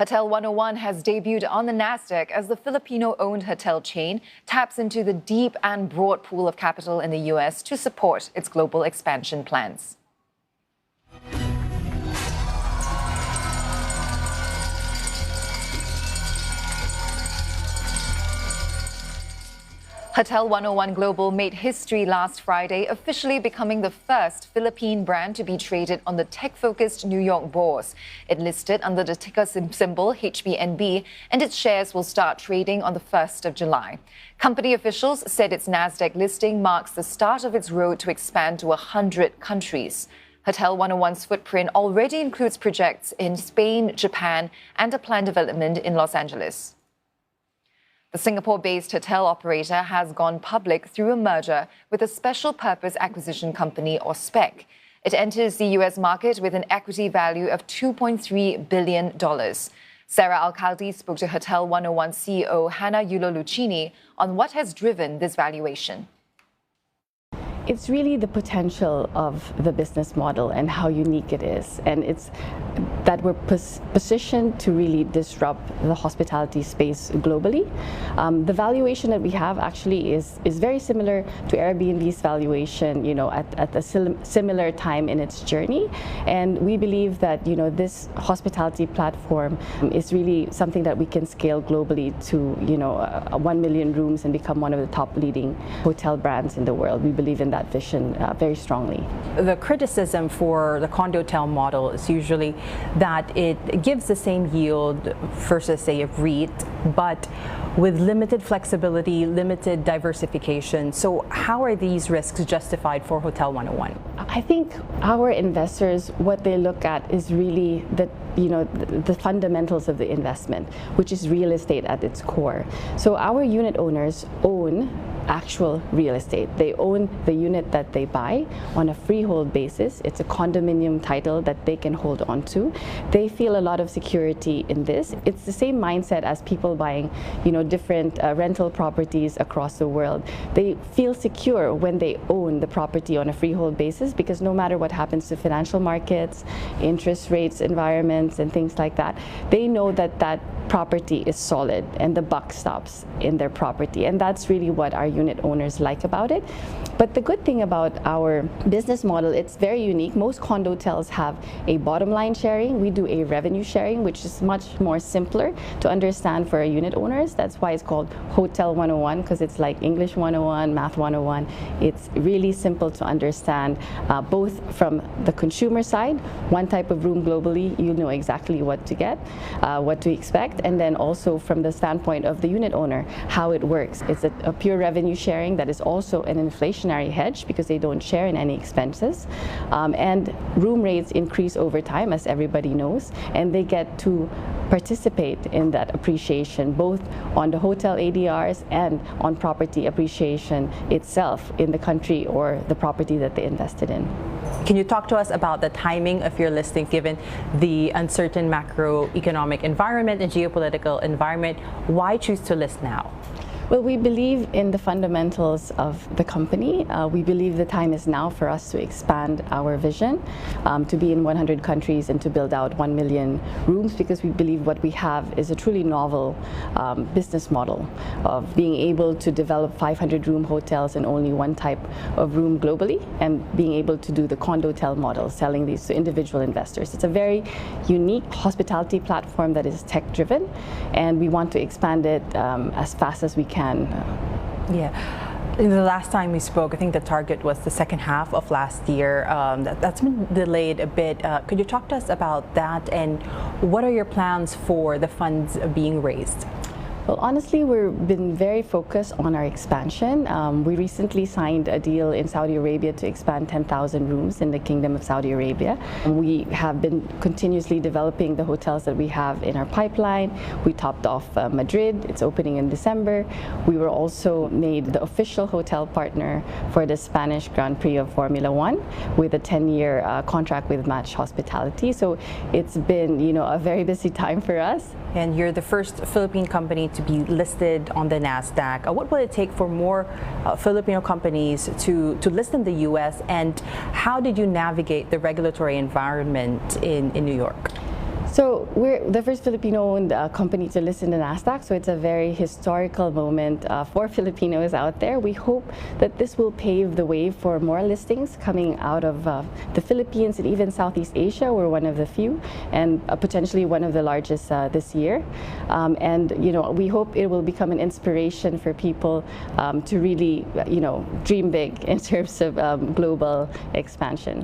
Hotel101 has debuted on the Nasdaq as the Filipino-owned hotel chain taps into the deep and broad pool of capital in the U.S. to support its global expansion plans. Hotel101 Global made history last Friday, officially becoming the first Philippine brand to be traded on the tech-focused New York bourse. It listed under the ticker symbol HBNB, and its shares will start trading on the 1st of July. Company officials said its Nasdaq listing marks the start of its road to expand to 100 countries. Hotel101's footprint already includes projects in Spain, Japan, and a planned development in Los Angeles. The Singapore-based hotel operator has gone public through a merger with a special purpose acquisition company, or SPAC. It enters the U.S. market with an equity value of $2.3 billion. Sarah Al-Khaldi spoke to Hotel101 CEO Hannah Yulo-Luccini on what has driven this valuation. It's really the potential of the business model and how unique it is. And it's that we're positioned to really disrupt the hospitality space globally. The valuation that we have actually is very similar to Airbnb's valuation, at a similar time in its journey. And we believe that, this hospitality platform is really something that we can scale globally to, 1 million rooms and become one of the top leading hotel brands in the world. We believe in that vision very strongly. The criticism for the condotel model is usually that it gives the same yield versus, say, a REIT, but with limited flexibility, limited diversification. So how are these risks justified for Hotel101? I think our investors, what they look at is really the fundamentals of the investment, which is real estate at its core. So our unit owners own actual real estate. They own the unit that they buy on a freehold basis. It's a condominium title that they can hold on to. They feel a lot of security in this. It's the same mindset as people buying, different rental properties across the world. They feel secure when they own the property on a freehold basis, because no matter what happens to financial markets, interest rates, environments, and things like that, they know that that property is solid and the buck stops in their property. And that's really what our unit owners like about it. But the good thing about our business model, it's very unique. Most condotels have a bottom line sharing. We do a revenue sharing, which is much more simpler to understand for our unit owners. That's why it's called Hotel101, because it's like English 101, Math 101. It's really simple to understand, both from the consumer side, one type of room globally, you know exactly what to get, what to expect, and then also from the standpoint of the unit owner, how it works. It's a pure revenue sharing that is also an inflationary hedge, because they don't share in any expenses. And room rates increase over time, as everybody knows, and they get to participate in that appreciation, both on the hotel ADRs and on property appreciation itself in the country or the property that they invested in. Can you talk to us about the timing of your listing, given the uncertain macroeconomic environment and geopolitical environment? Why choose to list now? Well, we believe in the fundamentals of the company. We believe the time is now for us to expand our vision, to be in 100 countries and to build out 1 million rooms, because we believe what we have is a truly novel business model of being able to develop 500-room hotels in only one type of room globally, and being able to do the condotel model, selling these to individual investors. It's a very unique hospitality platform that is tech-driven, and we want to expand it as fast as we can. Yeah. The last time we spoke, I think the target was the second half of last year. That's been delayed a bit. Could you talk to us about that, and what are your plans for the funds being raised? Well, honestly, we've been very focused on our expansion. We recently signed a deal in Saudi Arabia to expand 10,000 rooms in the Kingdom of Saudi Arabia. We have been continuously developing the hotels that we have in our pipeline. We topped off Madrid. It's opening in December. We were also made the official hotel partner for the Spanish Grand Prix of Formula 1 with a 10-year contract with Match Hospitality. So it's been, a very busy time for us. And you're the first Philippine company to be listed on the Nasdaq. What will it take for more Filipino companies to list in the U.S., and how did you navigate the regulatory environment in New York? So we're the first Filipino-owned company to list in the Nasdaq, so it's a very historical moment for Filipinos out there. We hope that this will pave the way for more listings coming out of the Philippines and even Southeast Asia. We're one of the few, and potentially one of the largest this year. And we hope it will become an inspiration for people to really dream big in terms of global expansion.